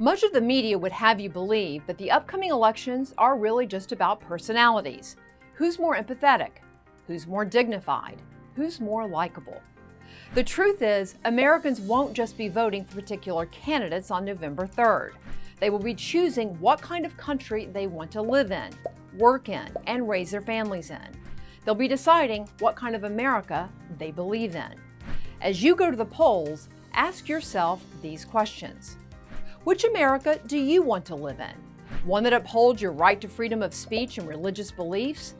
Much of the media would have you believe that the upcoming elections are really just about personalities. Who's more empathetic? Who's more dignified? Who's more likable? The truth is, Americans won't just be voting for particular candidates on November 3rd. They will be choosing what kind of country they want to live in, work in, and raise their families in. They'll be deciding what kind of America they believe in. As you go to the polls, ask yourself these questions. Which America do you want to live in? One that upholds your right to freedom of speech and religious beliefs?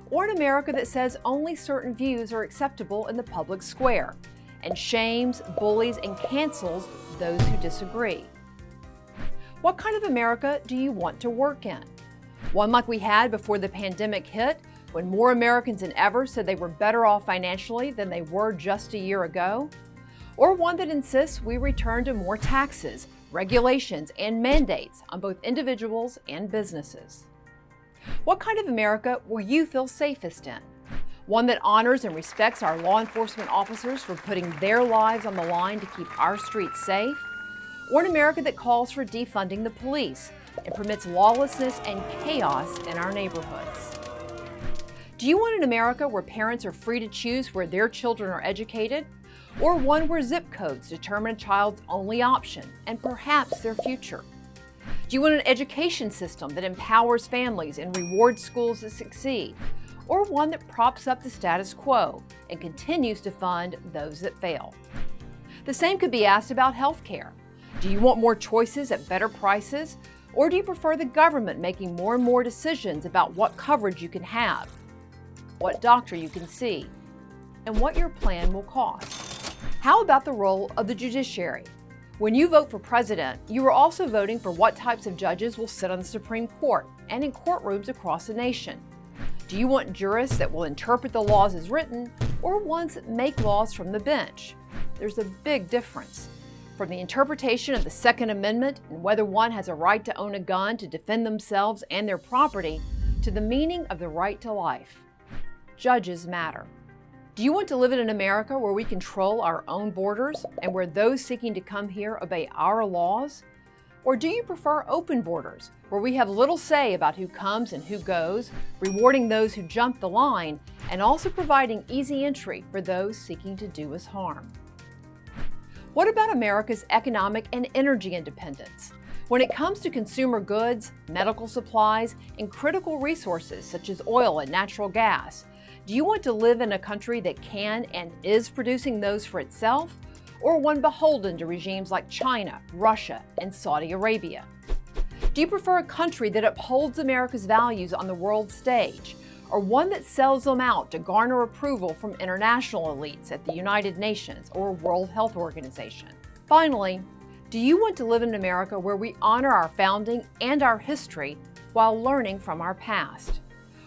Or an America that says only certain views are acceptable in the public square and shames, bullies, and cancels those who disagree? What kind of America do you want to work in? One like we had before the pandemic hit, when more Americans than ever said they were better off financially than they were just a year ago? Or one that insists we return to more taxes, regulations, and mandates on both individuals and businesses? What kind of America will you feel safest in? One that honors and respects our law enforcement officers for putting their lives on the line to keep our streets safe? Or an America that calls for defunding the police and permits lawlessness and chaos in our neighborhoods? Do you want an America where parents are free to choose where their children are educated? Or one where zip codes determine a child's only option and perhaps their future? Do you want an education system that empowers families and rewards schools that succeed? Or one that props up the status quo and continues to fund those that fail? The same could be asked about healthcare. Do you want more choices at better prices? Or do you prefer the government making more and more decisions about what coverage you can have, what doctor you can see, and what your plan will cost? How about the role of the judiciary? When you vote for president, you are also voting for what types of judges will sit on the Supreme Court and in courtrooms across the nation. Do you want jurists that will interpret the laws as written, or ones that make laws from the bench? There's a big difference. From the interpretation of the Second Amendment and whether one has a right to own a gun to defend themselves and their property, to the meaning of the right to life. Judges matter. Do you want to live in an America where we control our own borders and where those seeking to come here obey our laws? Or do you prefer open borders, where we have little say about who comes and who goes, rewarding those who jump the line, and also providing easy entry for those seeking to do us harm? What about America's economic and energy independence? When it comes to consumer goods, medical supplies, and critical resources such as oil and natural gas, do you want to live in a country that can and is producing those for itself, or one beholden to regimes like China, Russia, and Saudi Arabia? Do you prefer a country that upholds America's values on the world stage, or one that sells them out to garner approval from international elites at the United Nations or World Health Organization? Finally, do you want to live in an America where we honor our founding and our history while learning from our past?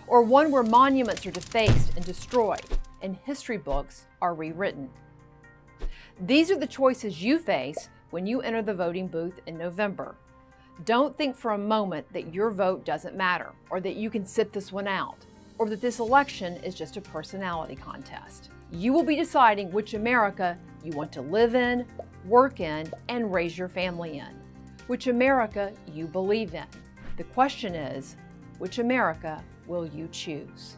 Or one where monuments are defaced and destroyed and history books are rewritten? These are the choices you face when you enter the voting booth in November. Don't think for a moment that your vote doesn't matter, or that you can sit this one out, or that this election is just a personality contest. You will be deciding which America you want to live in, work in, and raise your family in. Which America you believe in. The question is, which America will you choose?